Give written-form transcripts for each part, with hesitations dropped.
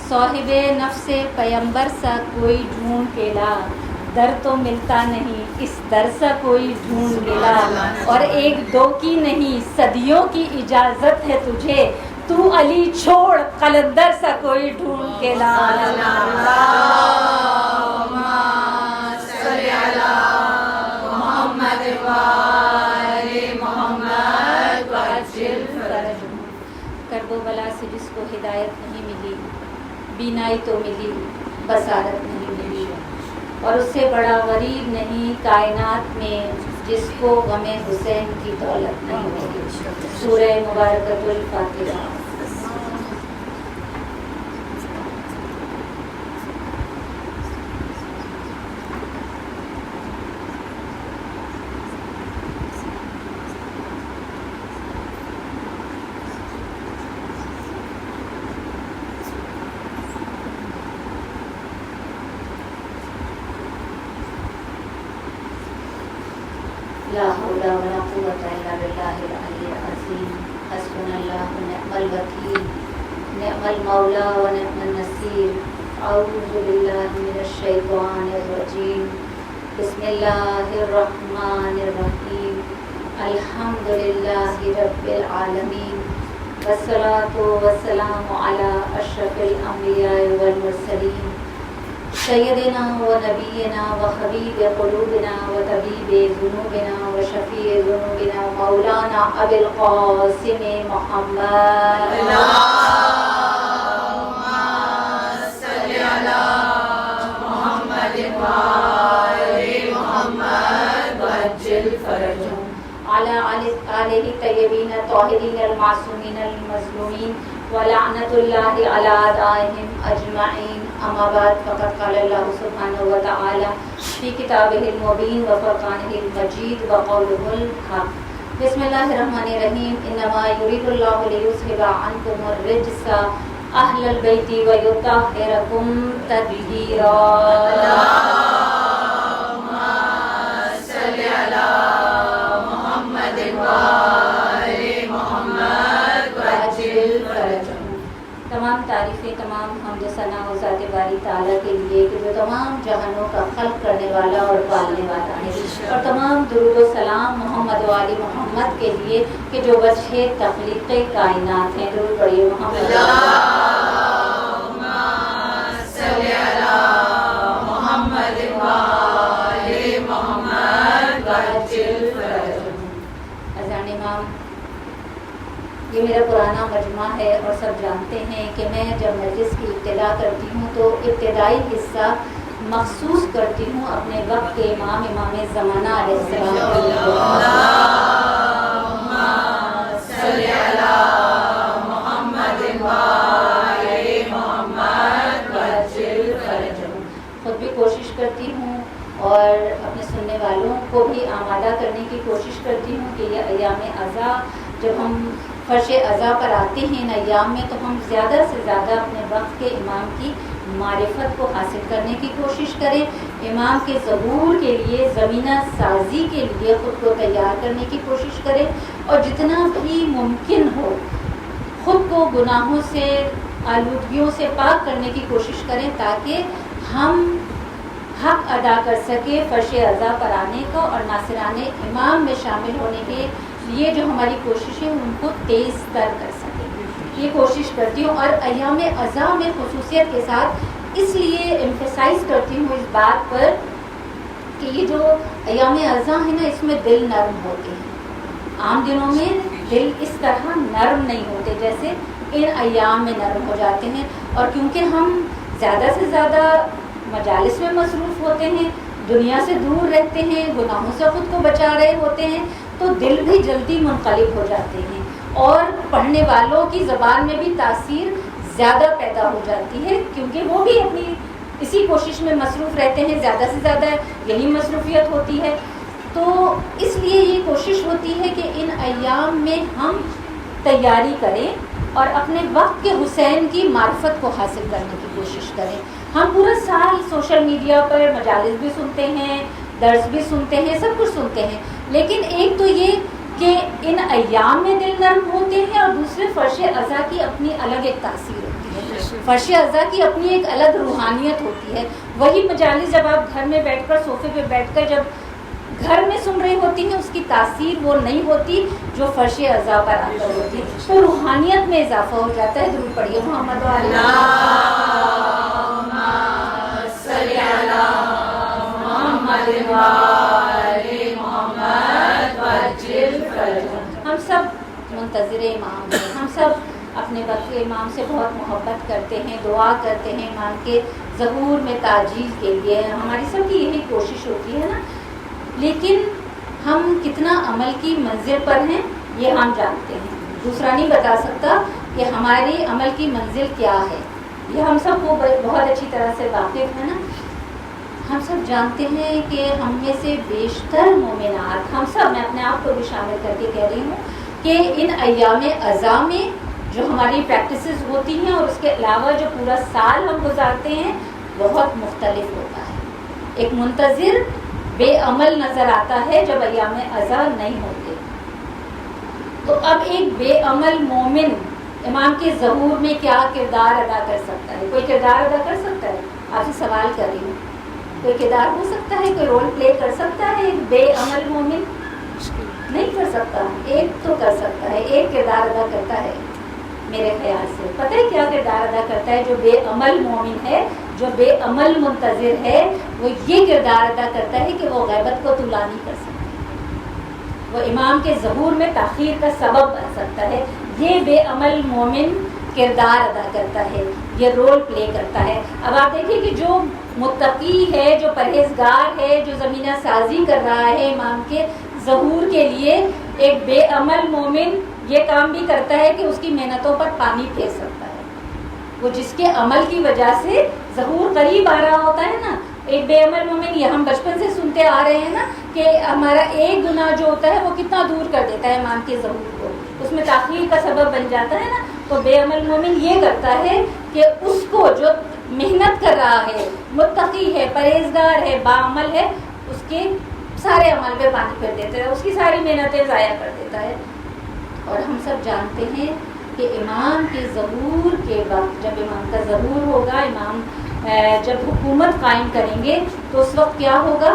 صاحب نفس پیمبر سا کوئی ڈھونڈ کے لا، در تو ملتا نہیں اس در سا کوئی ڈھونڈ کے لا، اور ایک دو کی نہیں صدیوں کی اجازت ہے تجھے، تو علی چھوڑ قلندر سا کوئی ڈھونڈ کے لا۔ کرب و بلا سے جس کو ہدایت نہیں ملی، بینائی تو ملی بصارت نہیں ملی، اور اس سے بڑا غریب نہیں کائنات میں جس کو غم حسین کی دولت نہیں ملی۔ سورہ مبارکۃ الفاتحہ۔ لا حول ولا قوة إلا بالله العلي العظيم، حسبنا الله ونعم الوكيل، نعم المولى ونعم النصير، أعوذ بالله من الشيطان الرجيم، بسم الله الرحمن الرحيم، الحمد لله رب العالمين، والصلاة والسلام على أشرف الأنبياء والمرسلين، سیدنا و نبینا و حبیب قلوبنا و طبیب ذنوبنا و شفیع ذنوبنا مولانا ابی القاسم محمد، اللہم صلی علی محمد و آل محمد وعجل فرجهم علی آلہ طیبین الطاہرین المعصومین المظلومین ولعنت اللہ علی اعدائہم اجمعین، اما بعد فقد قال اللہ سبحانہ وتعالی فی کتابہ المبین وفرقانہ المجید وقولہ الحق۔ بسم اللہ الرحمن الرحیم، انما یرید اللہ لیذھب عنکم الرجس اہل البیت ویطہرکم تطہیرا۔ اللہم صلی علی محمد وآل محمد وعجل فرجهم۔ تمام تعریفیں، تمام حمد و ثنا و ذات باری تعالیٰ کے لیے کہ جو تمام جہانوں کا خلق کرنے والا اور پالنے والا ہے، اور تمام درود و سلام محمد و آل محمد کے لیے کہ جو وجہ تخلیق کائنات ہیں۔ درود پڑھیے محمد اللہم صلی علی محمد و آل محمد وعجل فرجهم۔ اذان امام، یہ میرا پرانا مجمع ہے اور سب جانتے ہیں کہ میں جب مجلس کی ابتدا کرتی ہوں تو ابتدائی حصہ مخصوص کرتی ہوں اپنے وقت کے امام زمانہ علیہ السلام کے لیے۔ اللہم صلی علی محمد وآل محمد وعجل فرجهم۔ خود بھی کوشش کرتی ہوں اور اپنے سننے والوں کو بھی آمادہ کرنے کی کوشش کرتی ہوں کہ یہ ایام عزا جب ہم فرش عزا پر آتے ہیں ان ایام میں، تو ہم زیادہ سے زیادہ اپنے وقت کے امام کی معرفت کو حاصل کرنے کی کوشش کریں، امام کے ظہور کے لیے زمینہ سازی کے لیے خود کو تیار کرنے کی کوشش کریں، اور جتنا بھی ممکن ہو خود کو گناہوں سے، آلودگیوں سے پاک کرنے کی کوشش کریں تاکہ ہم حق ادا کر سکیں فرش عزا پر آنے کا، اور ناصران امام میں شامل ہونے کے لیے جو ہماری کوششیں ان کو تیز تر کر سکیں، یہ کوشش کرتی ہوں۔ اور ایام عزا میں خصوصیت کے ساتھ اس لیے ایمفیسائز کرتی ہوں اس بات پر کہ یہ جو ایام عزا ہے نا، اس میں دل نرم ہوتے ہیں۔ عام دنوں میں دل اس طرح نرم نہیں ہوتے جیسے ان ایام میں نرم ہو جاتے ہیں، اور کیونکہ ہم زیادہ سے زیادہ مجالس میں مصروف ہوتے ہیں، دنیا سے دور رہتے ہیں، گناہوں سے خود کو بچا رہے ہوتے ہیں، تو دل بھی جلدی منقلب ہو جاتے ہیں، اور پڑھنے والوں کی زبان میں بھی تاثیر زیادہ پیدا ہو جاتی ہے، کیونکہ وہ بھی اپنی اسی کوشش میں مصروف رہتے ہیں، زیادہ سے زیادہ یہی مصروفیت ہوتی ہے۔ تو اس لیے یہ کوشش ہوتی ہے کہ ان ایام میں ہم تیاری کریں اور اپنے وقت کے حسین کی معرفت کو حاصل کرنے کی کوشش کریں۔ ہم پورا سال سوشل میڈیا پر مجالس بھی سنتے ہیں، درس بھی سنتے ہیں، سب کچھ سنتے ہیں، لیکن ایک تو یہ کہ ان ایام میں دل نرم ہوتے ہیں، اور دوسرے فرش عزا کی اپنی الگ ایک تاثیر ہوتی ہے۔ فرش ازا کی اپنی ایک الگ روحانیت ہوتی ہے. وہی مجالس جب آپ گھر میں بیٹھ کر صوفے پہ بیٹھ کر جب گھر میں سن رہی ہوتی ہیں اس کی تاثیر وہ نہیں ہوتی جو فرش ازا پر آ کر ہوتی. تو روحانیت میں اضافہ ہو جاتا ہے. ضرور پڑھیے محمد ہم سب منتظر امام ہیں. ہم سب اپنے وقت امام سے بہت محبت کرتے ہیں, دعا کرتے ہیں امام کے ظہور میں تعجیل کے لیے. ہماری سب کی یہی کوشش ہوتی ہے نا. لیکن ہم کتنا عمل کی منزل پر ہیں یہ ہم جانتے ہیں. دوسرا نہیں بتا سکتا کہ ہماری عمل کی منزل کیا ہے. یہ ہم سب کو بہت اچھی طرح سے واقف ہے نا. ہم سب جانتے ہیں کہ ہم میں سے بیشتر مومنات, ہم سب, میں اپنے آپ کو بھی شامل کر کے کہہ رہی ہوں, کہ ان ایام ازا میں جو ہماری پریکٹسز ہوتی ہیں اور اس کے علاوہ جو پورا سال ہم گزارتے ہیں بہت مختلف ہوتا ہے. ایک منتظر بے عمل نظر آتا ہے جب ایام ازا نہیں ہوتے. تو اب ایک بے عمل مومن امام کے ظہور میں کیا کردار ادا کر سکتا ہے؟ کوئی کردار ادا کر سکتا ہے؟ آپ سے سوال کر رہی ہوں. کوئی کردار ہو سکتا ہے, کوئی رول پلے کر سکتا ہے ایک بے عمل مومن؟ نہیں کر سکتا. ایک تو کر سکتا ہے, ایک کردار ادا کرتا ہے میرے خیال سے. پتہ ہے کیا کردار ادا کرتا ہے جو بے عمل مومن ہے, جو بے عمل منتظر ہے؟ وہ یہ کردار ادا کرتا ہے کہ وہ غیبت کو طلا نہیں کر سکتا, وہ امام کے ظہور میں تاخیر کا سبب بن سکتا ہے. یہ بے عمل مومن کردار ادا کرتا ہے, یہ رول پلے کرتا ہے. اب آپ دیکھیں کہ جو متقی ہے, جو پرہیزگار ہے, جو زمینہ سازی کر رہا ہے امام کے ظہور کے لیے, ایک بے عمل مومن یہ کام بھی کرتا ہے کہ اس کی محنتوں پر پانی پھیر سکتا ہے. وہ جس کے عمل کی وجہ سے ظہور قریب آ رہا ہوتا ہے نا. ایک بے عمل مومن, یہ ہم بچپن سے سنتے آ رہے ہیں نا کہ ہمارا ایک گناہ جو ہوتا ہے وہ کتنا دور کر دیتا ہے امام کے ظہور کو, اس میں تاخیر کا سبب بن جاتا ہے نا. تو بے عمل مومن یہ کرتا ہے کہ اس کو جو محنت کر رہا ہے, متقی ہے, پرہیزگار ہے, باعمل ہے, اس کے سارے عمل پہ پانی پھیر دیتا ہے, اس کی ساری محنتیں ضائع کر دیتا ہے. اور ہم سب جانتے ہیں کہ امام کے ظہور کے وقت, جب امام کا ظہور ہوگا, امام جب حکومت قائم کریں گے تو اس وقت کیا ہوگا؟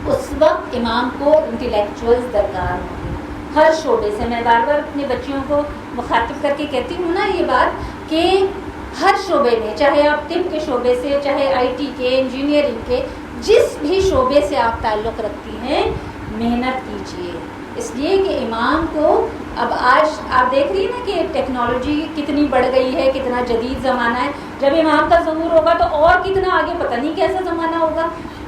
اس وقت امام کو انٹلیکچوئلز درکار ہوں گے ہر شعبے سے. میں بار بار اپنے بچیوں کو مخاطب کر کے کہتی ہوں نا یہ بات کہ ہر شعبے میں, چاہے آپ طب کے شعبے سے, چاہے آئی ٹی کے, انجینئرنگ کے, جس بھی شعبے سے آپ تعلق رکھتی ہیں, محنت کیجیے. اس لیے کہ امام کو اب آج آپ دیکھ رہی ہیں نا کہ ٹیکنالوجی کتنی بڑھ گئی ہے, کتنا جدید زمانہ ہے. جب امام کا ظہور ہوگا تو اور کتنا آگے پتہ نہیں کیسا زمانہ ہوگا,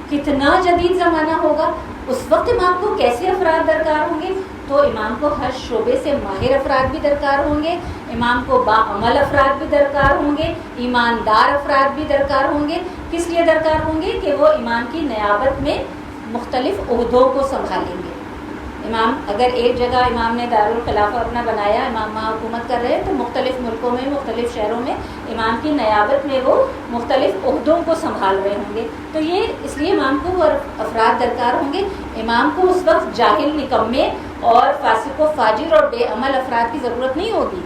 کتنا جدید زمانہ ہوگا. اس وقت امام کو کیسے افراد درکار ہوں گے؟ تو امام کو ہر شعبے سے ماہر افراد بھی درکار ہوں گے, امام کو باعمل افراد بھی درکار ہوں گے, ایماندار افراد بھی درکار ہوں گے. کس لیے درکار ہوں گے؟ کہ وہ امام کی نیابت میں مختلف عہدوں کو سنبھالیں گے. امام اگر ایک جگہ امام نے دارالخلافہ اپنا بنایا, امام وہاں حکومت کر رہے ہیں, تو مختلف ملکوں میں, مختلف شہروں میں امام کی نیابت میں وہ مختلف عہدوں کو سنبھال رہے ہوں گے. تو یہ اس لیے امام کو وہ افراد درکار ہوں گے. امام کو اس وقت جاہل, نکمے اور فاسق و فاجر اور بے عمل افراد کی ضرورت نہیں ہوگی.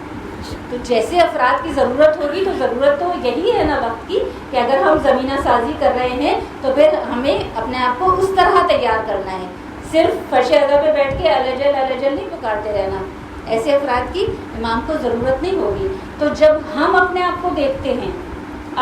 تو جیسے افراد کی ضرورت ہوگی, تو ضرورت تو یہی ہے نا وقت کی, کہ اگر ہم زمینہ سازی کر رہے ہیں تو پھر ہمیں اپنے آپ کو اس طرح تیار کرنا ہے. صرف فرش ازا پہ بیٹھ کے الجل الجل نہیں پکارتے رہنا. ایسے افراد کی امام کو ضرورت نہیں ہوگی. تو جب ہم اپنے آپ کو دیکھتے ہیں,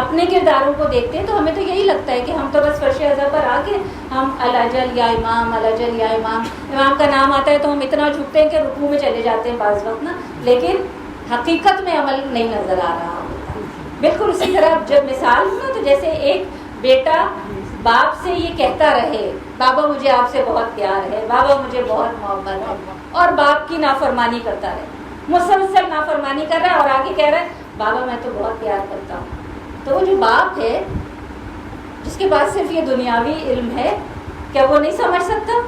اپنے کرداروں کو دیکھتے ہیں, تو ہمیں تو یہی لگتا ہے کہ ہم تو بس فرش ازا پر آ کے ہم الجل یا امام, الجل یا امام, امام کا نام آتا ہے تو ہم اتنا جھکتے ہیں کہ رکوع میں چلے جاتے ہیں بعض وقت نا, لیکن حقیقت میں عمل نہیں نظر آ رہا ہوتا. بالکل اسی طرح جب مثال ہو نا, تو جیسے ایک بیٹا باپ سے یہ کہتا رہے, بابا مجھے آپ سے بہت پیار ہے, بابا مجھے بہت محبت ہے, اور باپ کی نافرمانی کرتا رہے, مسلسل نافرمانی کر رہا ہے, اور آگے کہہ رہا ہے بابا میں تو بہت پیار کرتا ہوں. تو وہ جو باپ ہے جس کے پاس صرف یہ دنیاوی علم ہے, کیا وہ نہیں سمجھ سکتا؟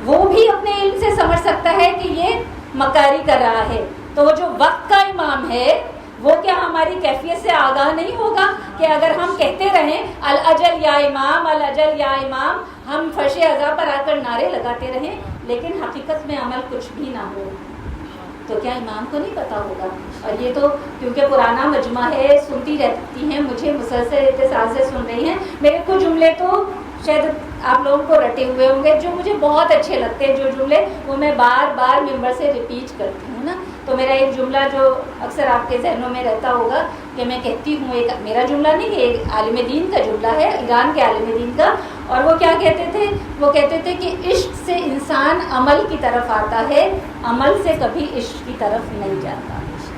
وہ بھی اپنے علم سے سمجھ سکتا ہے کہ یہ مکاری کر رہا ہے. تو وہ جو وقت کا امام ہے وہ کیا ہماری کیفیت سے آگاہ نہیں ہوگا کہ اگر ہم کہتے رہیں الاجل یا امام, الاجل یا امام, ہم فرش ازا پر آ کر نعرے لگاتے رہیں, لیکن حقیقت میں عمل کچھ بھی نہ ہو, تو کیا امام کو نہیں پتا ہوگا؟ اور یہ تو کیونکہ پرانا مجمع ہے، سنتی رہتی ہیں مجھے، مسلسل اتصال سے سن رہی ہیں، میرے کو جملے تو شاید آپ لوگوں کو رٹے ہوئے ہوں گے جو مجھے بہت اچھے لگتے ہیں، جو جملے وہ میں بار بار ممبر سے ریپیٹ کرتی ہوں نا. تو میرا ایک جملہ جو اکثر آپ کے ذہنوں میں رہتا ہوگا کہ میں کہتی ہوں، ایک میرا جملہ نہیں، ایک عالم دین کا جملہ ہے، ایران کے عالم دین کا، اور وہ کیا کہتے تھے؟ وہ کہتے تھے کہ عشق سے انسان عمل کی طرف آتا ہے، عمل سے کبھی عشق کی طرف نہیں جاتا.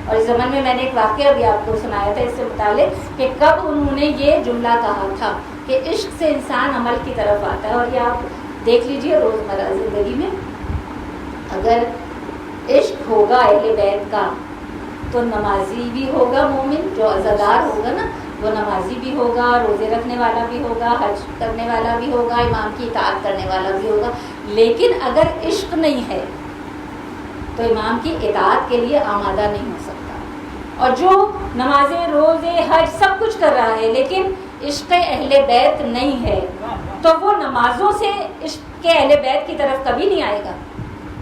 اور اس زمانے میں نے ایک واقعہ بھی آپ کو سنایا تھا اس سے متعلق کہ کب انہوں نے یہ جملہ کہا تھا کہ عشق سے انسان عمل کی طرف آتا ہے. اور یہ آپ دیکھ لیجئے روزمرہ زندگی میں، اگر عشق ہوگا اہل بیت کا تو نمازی بھی ہوگا، مومن جو عزادار ہوگا نا وہ نمازی بھی ہوگا، روزے رکھنے والا بھی ہوگا، حج کرنے والا بھی ہوگا، امام کی اطاعت کرنے والا بھی ہوگا. لیکن اگر عشق نہیں ہے تو امام کی اطاعت کے لیے آمادہ نہیں ہو سکتا. اور جو نمازیں، روزے، حج سب کچھ کر رہا ہے لیکن عشق اہل بیت نہیں ہے تو وہ نمازوں سے عشق کے اہل بیت کی طرف کبھی نہیں آئے گا.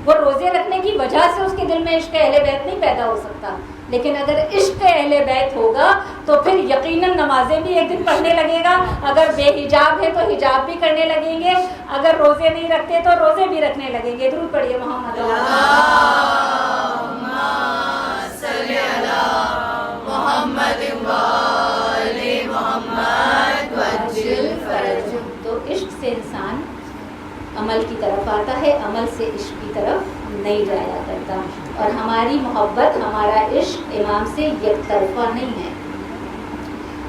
وہ روزے رکھنے کی وجہ سے اس کے دل میں عشق اہل بیت نہیں پیدا ہو سکتا. لیکن اگر عشق اہل بیت ہوگا تو پھر یقیناً نمازیں بھی ایک دن پڑھنے لگے گا، اگر بے حجاب ہے تو حجاب بھی کرنے لگیں گے، اگر روزے نہیں رکھتے تو روزے بھی رکھنے لگیں گے. درود پڑھیے محمد محمد تو عشق سے انسان عمل کی طرف آتا ہے، عمل سے عشق کی طرف نہیں جایا کرتا. اور ہماری محبت، ہمارا عشق امام سے یک طرفہ نہیں ہے.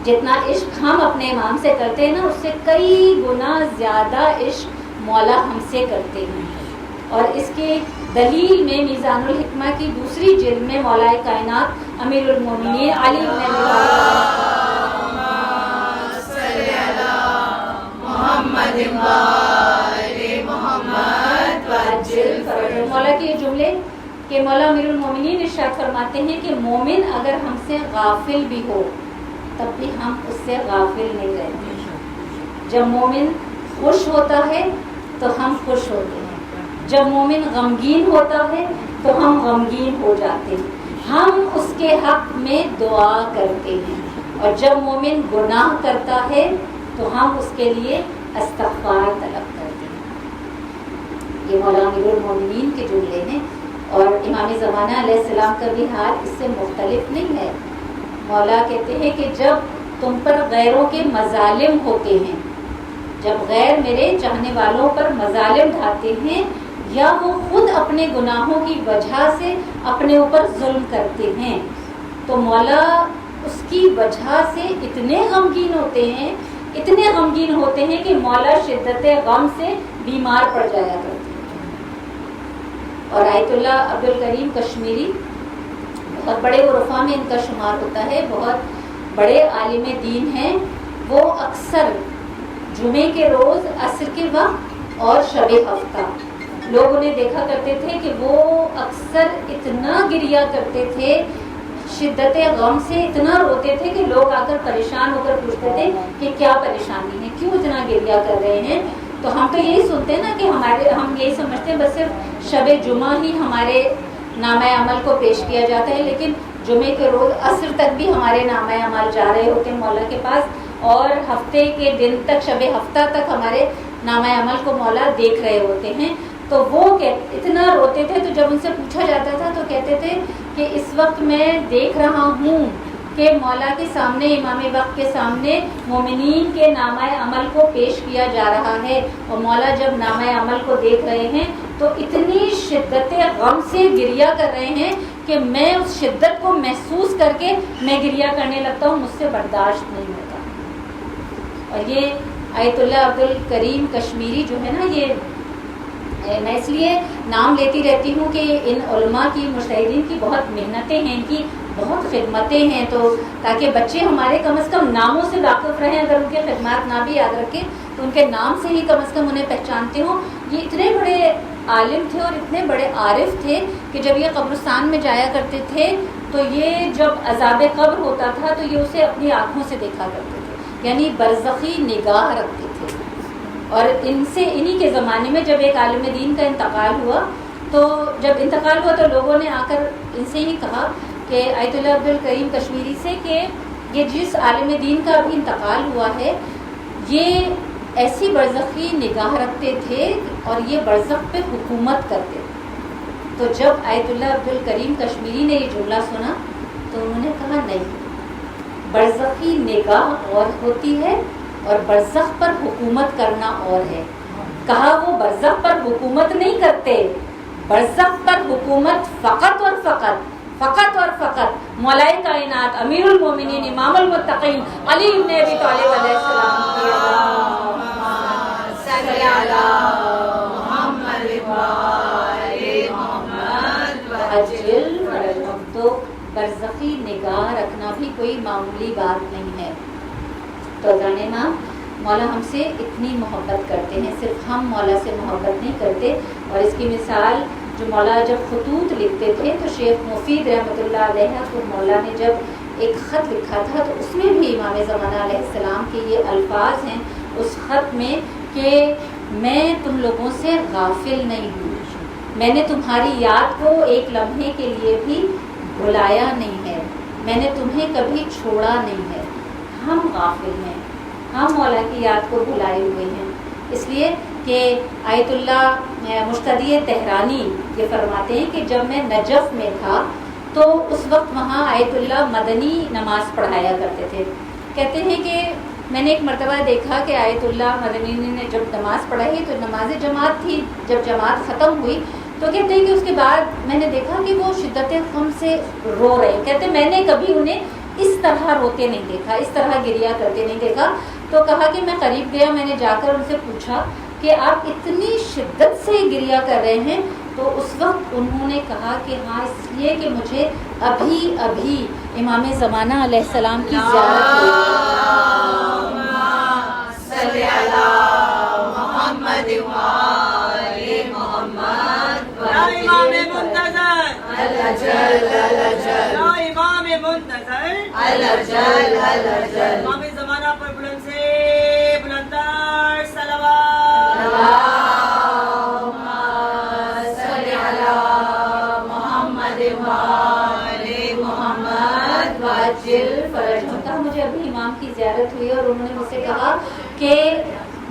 جتنا عشق ہم اپنے امام سے کرتے ہیں نا اس سے کئی گنا زیادہ عشق مولا ہم سے کرتے ہیں. اور اس کے دلیل میں میزان الحکمہ کی دوسری جلد میں مولا کائنات امیر المومنین علی بن ابی طالب مولا کے جملے کہ مولا امیر المومنین ارشاد فرماتے ہیں کہ مومن اگر ہم سے غافل بھی ہو تب بھی ہم اس سے غافل نہیں رہتے. جب مومن خوش ہوتا ہے تو ہم خوش ہوتے ہیں، جب مومن غمگین ہوتا ہے تو ہم غمگین ہو جاتے ہیں، ہم اس کے حق میں دعا کرتے ہیں. اور جب مومن گناہ کرتا ہے تو ہم اس کے لیے استغفار طلب کرتے ہیں. یہ مولا امیر المومنین کے جملے ہیں. اور امام زمانہ علیہ السلام کا بھی حال اس سے مختلف نہیں ہے. مولا کہتے ہیں کہ جب تم پر غیروں کے مظالم ہوتے ہیں، جب غیر میرے چاہنے والوں پر مظالم ڈھاتے ہیں یا وہ خود اپنے گناہوں کی وجہ سے اپنے اوپر ظلم کرتے ہیں تو مولا اس کی وجہ سے اتنے غمگین ہوتے ہیں، اتنے غمگین ہوتے ہیں کہ مولا شدت غم سے بیمار پڑ جایا کرتے ہیں. اور آیت اللہ عبد الکریم کشمیری بہت بڑے عرفا میں ان کا شمار ہوتا ہے، بہت بڑے عالم دین ہیں. وہ اکثر جمعے کے روز عصر کے وقت اور شب ہفتہ لوگ انہیں دیکھا کرتے تھے کہ وہ اکثر اتنا گریا کرتے تھے، شدت غم سے اتنا روتے تھے کہ لوگ آ کر پریشان ہو کر پوچھتے تھے کہ کیا پریشانی ہے، کیوں اتنا گریا کر رہے ہیں. تو ہم تو یہی سنتے ہیں نا کہ ہم یہی سمجھتے ہیں بس صرف شب جمعہ ہی ہمارے نامہ عمل کو پیش کیا جاتا ہے، لیکن جمعے کے روز عصر تک بھی ہمارے نامہ عمل جا رہے ہوتے ہیں مولا کے پاس، اور ہفتے کے دن تک، شب ہفتہ تک ہمارے نامہ عمل کو مولا دیکھ رہے ہوتے ہیں. تو وہ اتنا روتے تھے. تو جب ان سے پوچھا جاتا تھا تو کہتے تھے کہ اس وقت میں دیکھ رہا ہوں کہ مولا کے سامنے، امام وقت کے سامنے مومنین کے نامہ عمل کو پیش کیا جا رہا ہے، اور مولا جب نامہ عمل کو دیکھ رہے ہیں تو اتنی شدت غم سے گریا کر رہے ہیں کہ میں اس شدت کو محسوس کر کے میں گریا کرنے لگتا ہوں، مجھ سے برداشت نہیں ہوتا. اور یہ آیت اللہ عبد الکریم کشمیری جو ہے نا، یہ میں اس لیے نام لیتی رہتی ہوں کہ ان علماء کی، مجتہدین کی بہت محنتیں ہیں، ان کی بہت خدمتیں ہیں، تو تاکہ بچے ہمارے کم از کم ناموں سے واقف رہیں. اگر ان کے خدمات نہ بھی یاد رکھیں تو ان کے نام سے ہی کم از کم انہیں پہچانتے ہوں. یہ اتنے بڑے عالم تھے اور اتنے بڑے عارف تھے کہ جب یہ قبرستان میں جایا کرتے تھے تو یہ جب عذاب قبر ہوتا تھا تو یہ اسے اپنی آنکھوں سے دیکھا کرتے تھے، یعنی برزخی نگاہ رکھتے تھے. اور انہی کے زمانے میں جب ایک عالم دین کا انتقال ہوا تو جب انتقال ہوا تو لوگوں نے آ کر ان سے ہی کہا کہ آیت اللہ عبد الکریم کشمیری سے کہ یہ جس عالم دین کا ابھی انتقال ہوا ہے یہ ایسی برزخی نگاہ رکھتے تھے اور یہ برزخ پہ حکومت کرتے تھے. تو جب آیت اللہ عبد الکریم کشمیری نے یہ جملہ سنا تو انہوں نے کہا نہیں, برزخی نگاہ اور ہوتی ہے اور برزخ پر حکومت کرنا اور ہے. کہا وہ برزخ پر حکومت نہیں کرتے, برزخ پر حکومت فقط اور فقط مولائے کائنات امیر المومنین امام المتقین علی بن ابی طالب علیہ السلام کی تو برزخی نگاہ رکھنا بھی کوئی معمولی بات نہیں ہے. تو جانے ماں مولا ہم سے اتنی محبت کرتے ہیں, صرف ہم مولا سے محبت نہیں کرتے. اور اس کی مثال جو مولا جب خطوط لکھتے تھے تو شیخ مفید رحمۃ اللہ علیہ کو مولا نے جب ایک خط لکھا تھا تو اس میں بھی امام زمانہ علیہ السلام کے یہ الفاظ ہیں اس خط میں کہ میں تم لوگوں سے غافل نہیں ہوں, میں نے تمہاری یاد کو ایک لمحے کے لیے بھی بھلایا نہیں ہے, میں نے تمہیں کبھی چھوڑا نہیں ہے. ہم غافل ہیں, ہم مولا کی یاد کو بھلائے ہوئے ہیں. اس لیے کہ آیت اللہ مشتدی تہرانی یہ فرماتے ہیں کہ جب میں نجف میں تھا تو اس وقت وہاں آیت اللہ مدنی نماز پڑھایا کرتے تھے. کہتے ہیں کہ میں نے ایک مرتبہ دیکھا کہ آیت اللہ مدنی نے جب نماز پڑھائی تو نماز جماعت تھی, جب جماعت ختم ہوئی تو کہتے ہیں کہ اس کے بعد میں نے دیکھا کہ وہ شدت غم سے رو رہے ہیں. کہتے ہیں میں نے کبھی انہیں اس طرح روتے نہیں دیکھا, اس طرح گریا کرتے نہیں دیکھا. تو کہا کہ میں قریب گیا, میں نے جا کر ان سے پوچھا کہ آپ اتنی شدت سے گریا کر رہے ہیں. تو اس وقت انہوں نے کہا کہ ہاں اس لیے کہ مجھے ابھی ابھی امام زمانہ علیہ السلام کی زیارت ہوئی. امام زمانہ پر بلند سے بلندتر صلوات. اللہم صلی علی محمد وآل محمد وعجل فرجہم. کہا مجھے ابھی امام کی زیارت ہوئی اور انہوں نے مجھ سے کہا کہ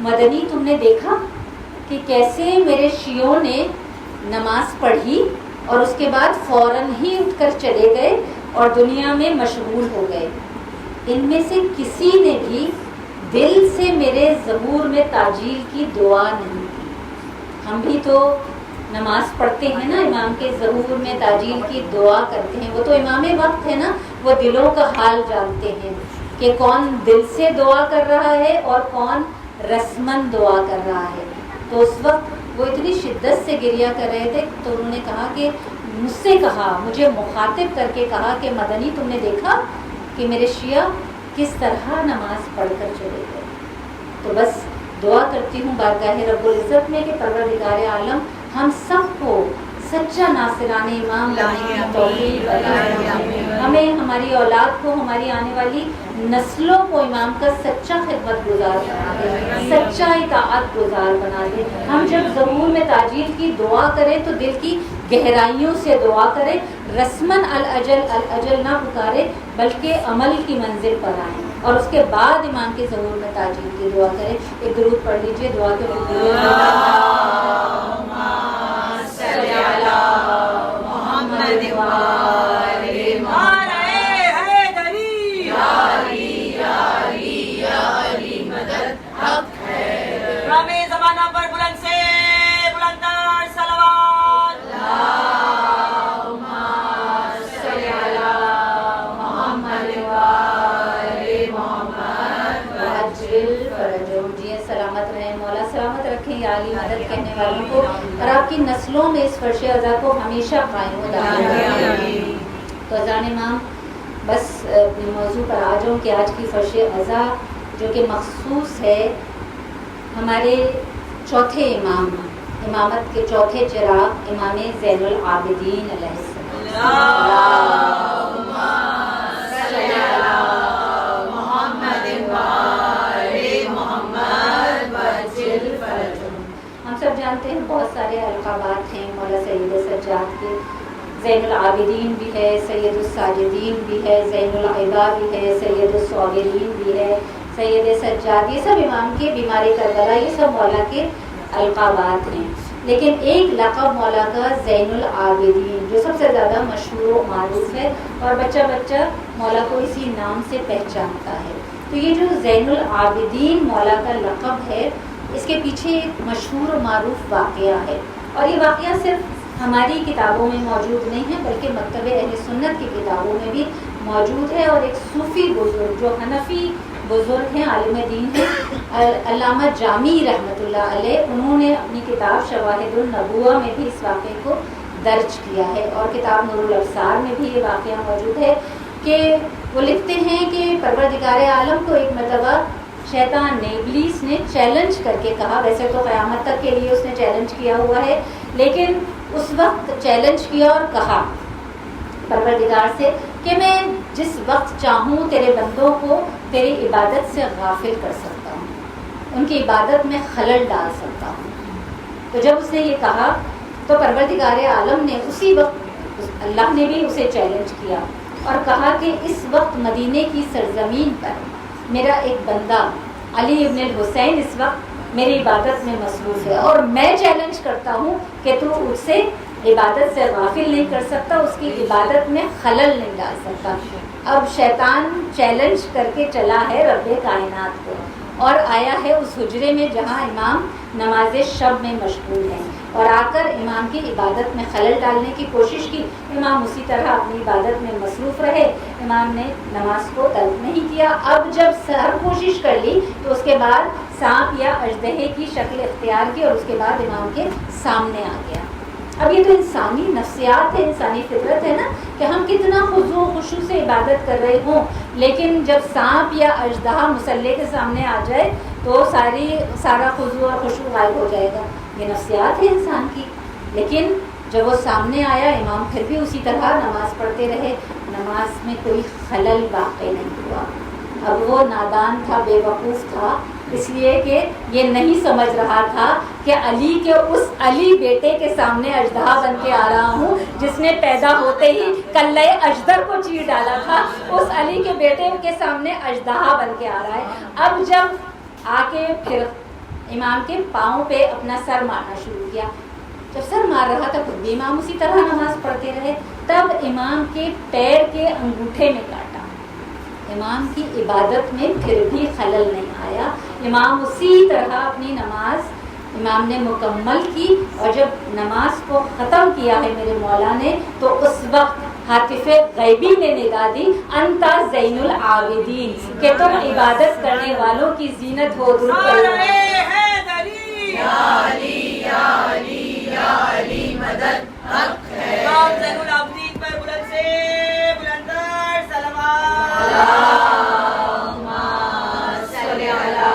مدنی تم نے دیکھا کہ کیسے میرے شیعوں نے نماز پڑھی اور اس کے بعد فوراً ہی اٹھ کر چلے گئے اور دنیا میں مشغول ہو گئے. ان میں سے کسی نے بھی دل سے میرے ظہور میں تعجیل کی دعا نہیں کی. ہم بھی تو نماز پڑھتے ہیں نا, امام کے ظہور میں تعجیل کی دعا کرتے ہیں. وہ تو امام وقت ہے نا, وہ دلوں کا حال جانتے ہیں کہ کون دل سے دعا کر رہا ہے اور کون رسمن دعا کر رہا ہے. تو اس وقت وہ اتنی شدت سے گریا کر رہے تھے تو انہوں نے کہا کہ مجھ سے کہا, مجھے مخاطب کر کے کہا کہ مدنی تم نے دیکھا کہ میرے شیعہ کس طرح نماز پڑھ کر چلے گئے. تو بس دعا کرتی ہوں بارگاہ رب العزت میں کہ پروردگار عالم ہم سب کو سچا ناصران امام لانے کی توفیق عطا فرمائے. ہمیں, ہماری اولاد کو, ہماری آنے والی نسلوں کو امام کا سچا خدمت گزار بنا دے, سچا اطاعت گزار بنا دے. ہم جب ظہور میں تعجیل کی دعا کریں تو دل کی گہرائیوں سے دعا کریں, رسمن الاجل نہ پکارے بلکہ عمل کی منزل پر آئیں اور اس کے بعد امام کے ظہور میں تعجیل کی دعا کریں. ایک درود پڑھ لیجیے دعا کے لیے. زمانہ پر بلند سے بلندتر صلوات. جی سلامت رہیں, مولا سلامت رکھیں یا علی مدد کہنے والوں کو, اور آپ کی نسلوں میں اس فرش ازا کو ہمیشہ قائم ہو دائیں. تو اذان امام بس اپنے موضوع پر آ جاؤں کہ آج کی فرش ازا جو کہ مخصوص ہے ہمارے چوتھے امام, امامت کے چوتھے چراغ امام زین العابدین علیہ السلام. ہم سب جانتے ہیں بہت سارے القابات ہیں, مولا سید زین العابدین بھی ہے، سید الساجدین بھی ہے، زین العبا بھی ہے، سید الصابرین بھی ہے، سید سجاد، یہ سب امام کے بیمار کربلا، یہ سب مولا کے القابات ہیں. لیکن ایک لقب مولا کا زین العابدین جو سب سے زیادہ مشہور و معروف ہے اور بچہ بچہ مولا کو اسی نام سے پہچانتا ہے. تو یہ جو زین العابدین مولا کا لقب ہے، اس کے پیچھے ایک مشہور و معروف واقعہ ہے، اور یہ واقعہ صرف ہماری کتابوں میں موجود نہیں ہے بلکہ مکتب اہل سنت کی کتابوں میں بھی موجود ہے. اور ایک صوفی بزرگ جو حنفی بزرگ ہیں، عالم دین ہیں، علامہ جامی رحمۃ اللہ علیہ، انہوں نے اپنی کتاب شواہد النبوہ میں بھی اس واقعے کو درج کیا ہے، اور کتاب نور الابصار میں بھی یہ واقعہ موجود ہے کہ وہ لکھتے ہیں کہ پروردگار عالم کو ایک مرتبہ شیطان نے، ابلیس نے چیلنج کر کے کہا، ویسے تو قیامت تک کے لیے اس نے چیلنج کیا ہوا ہے، لیکن اس وقت چیلنج کیا اور کہا پروردگار سے کہ میں جس وقت چاہوں تیرے بندوں کو تیری عبادت سے غافل کر سکتا ہوں، ان کی عبادت میں خلل ڈال سکتا ہوں. تو جب اس نے یہ کہا تو پروردگار عالم نے اسی وقت، اللہ نے بھی اسے چیلنج کیا اور کہا کہ اس وقت مدینے کی سرزمین پر میرا ایک بندہ علی ابن الحسین اس وقت میری عبادت میں مصروف ہے، اور میں چیلنج کرتا ہوں کہ تو اس سے عبادت سے غافل نہیں کر سکتا، اس کی عبادت میں خلل نہیں ڈال سکتا. اب شیطان چیلنج کر کے چلا ہے رب کائنات کو اور آیا ہے اس حجرے میں جہاں امام نماز شب میں مشغول ہیں، اور آ کر امام کی عبادت میں خلل ڈالنے کی کوشش کی. امام اسی طرح اپنی عبادت میں مصروف رہے، امام نے نماز کو ترک نہیں کیا. اب جب ہر کوشش کر لی تو اس کے بعد سانپ یا اژدہے کی شکل اختیار کی اور اس کے بعد امام کے سامنے آ گیا. اب یہ تو انسانی نفسیات ہے، انسانی فطرت ہے نا کہ ہم کتنا خضوع و خشوع سے عبادت کر رہے ہوں، لیکن جب سانپ یا اژدہا مصلی کے سامنے آ جائے تو سارا خضوع اور خشوع غائب ہو جائے گا. یہ نفسیات ہے انسان کی. لیکن جب وہ سامنے آیا، امام پھر بھی اسی طرح نماز پڑھتے رہے، نماز میں کوئی خلل واقع نہیں ہوا. اب وہ نادان تھا، بے وقوف تھا، اس لیے کہ یہ نہیں سمجھ رہا تھا کہ علی کے اس علی بیٹے کے سامنے اژدہا بن کے آ رہا ہوں جس نے پیدا ہوتے ہی کلہ اژدر کو چیر ڈالا تھا، اس علی کے بیٹے کے سامنے اژدہا بن کے آ رہا ہے. اب جب آ کے پھر امام کے پاؤں پہ اپنا سر مارنا شروع کیا، جب سر مار رہا تھا خود بھی امام اسی طرح نماز پڑھتے رہے. تب امام کے پیر کے انگوٹھے میں کاٹا. امام کی عبادت میں پھر بھی خلل نہیں آیا، امام اسی طرح اپنی نماز امام نے مکمل کی. اور جب نماز کو ختم کیا ہے میرے مولا نے، تو اس وقت ہاتف غیبی نے ندا دی، انتا زین العابدین، کہ تم عبادت کرنے والوں کی زینت ہو. درود یا علی یا علی یا علی مدد حق ہے. زین العابدین پر بلند سے بلندر صلوات. اللہم صلی علی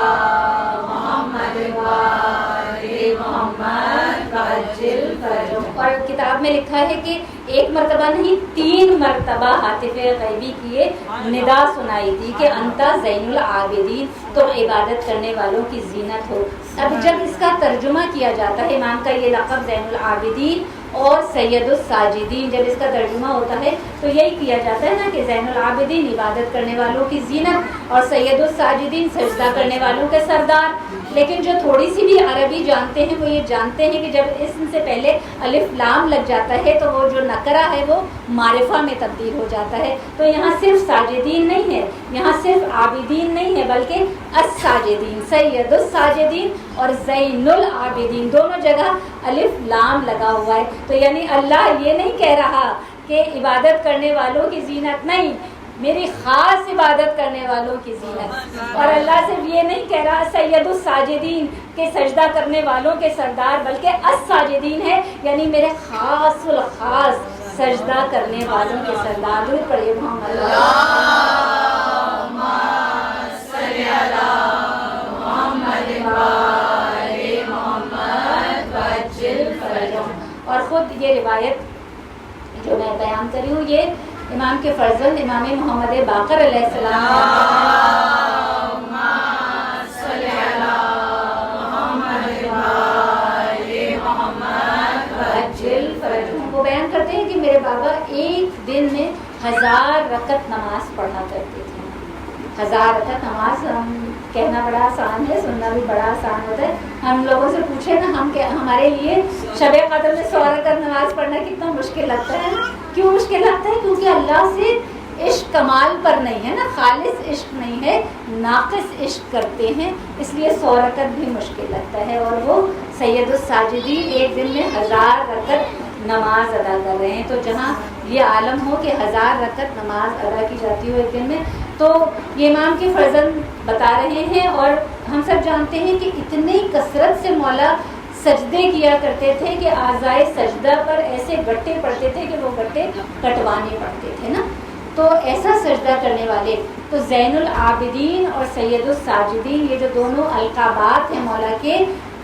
محمد وآل محمد وعجل فرجهم. اور کتاب میں لکھا ہے کہ ایک مرتبہ نہیں 3 مرتبہ ہاتف غیبی کیے ندا سنائی دی کہ انتا زین العابدین، تم عبادت کرنے والوں کی زینت ہو. اب جب اس کا ترجمہ کیا جاتا ہے، امام کا یہ لقب زین العابدین اور سید الساجدین، جب اس کا ترجمہ ہوتا ہے تو یہی کیا جاتا ہے نا کہ زین العابدین عبادت کرنے والوں کی زینت اور سید الساجدین سجدہ کرنے والوں کے سردار. لیکن جو تھوڑی سی بھی عربی جانتے ہیں وہ یہ جانتے ہیں کہ جب اسم سے پہلے الف لام لگ جاتا ہے تو وہ جو نکرہ ہے وہ معرفہ میں تبدیل ہو جاتا ہے. تو یہاں صرف ساجدین نہیں ہے، یہاں صرف عابدین نہیں ہے، بلکہ الساجدین، سید الساجدین اور زین العابدین، دونوں جگہ الف لام لگا ہوا ہے. تو یعنی اللہ یہ نہیں کہہ رہا کہ عبادت کرنے والوں کی زینت نہیں، میری خاص عبادت کرنے والوں کی زینت. اور اللہ صرف یہ نہیں کہہ رہا سید الساجدین کے سجدہ کرنے والوں کے سردار، بلکہ الساجدین ہے، یعنی میرے خاص الخاص سجدہ کرنے والوں کے سردار. درود پڑھیے محمد. اللہم صلی علی محمد وآل محمد وعجل فرجهم. اور خود یہ روایت جو میں بیان کر رہی ہوں یہ امام کے فرزند امام محمد باقر علیہ السلام وہ بیان کرتے ہیں کہ میرے بابا دن میں 1000 رکعت نماز پڑھا کرتے تھے. 1000 رکعت نماز کہنا بڑا آسان ہے, سننا بھی بڑا آسان ہوتا ہے. ہم لوگوں سے پوچھیں نا, ہمارے لیے شب قدر میں 100 رکعت نماز پڑھنا کتنا مشکل لگتا ہے. کیوں مشکل لگتا ہے؟ کیونکہ اللہ سے عشق کمال پر نہیں ہے نا, خالص عشق نہیں ہے, ناقص عشق کرتے ہیں, اس لیے 100 رکعت بھی مشکل لگتا ہے. اور وہ سید الساجدین ایک دن میں 1000 رکعت نماز ادا کر رہے ہیں. تو جہاں یہ عالم ہو کہ 1000 رکعت نماز ادا کی جاتی ہو ایک دن میں, تو یہ امام کے فرزند بتا رہے ہیں. اور ہم سب جانتے ہیں کہ اتنی کثرت سے مولا سجدے کیا کرتے تھے کہ اعضائے سجدہ پر ایسے گٹے پڑتے تھے کہ وہ گٹے کٹوانے پڑتے تھے نا. تو ایسا سجدہ کرنے والے, تو زین العابدین اور سید الساجدین, یہ جو دونوں القابات ہیں مولا کے,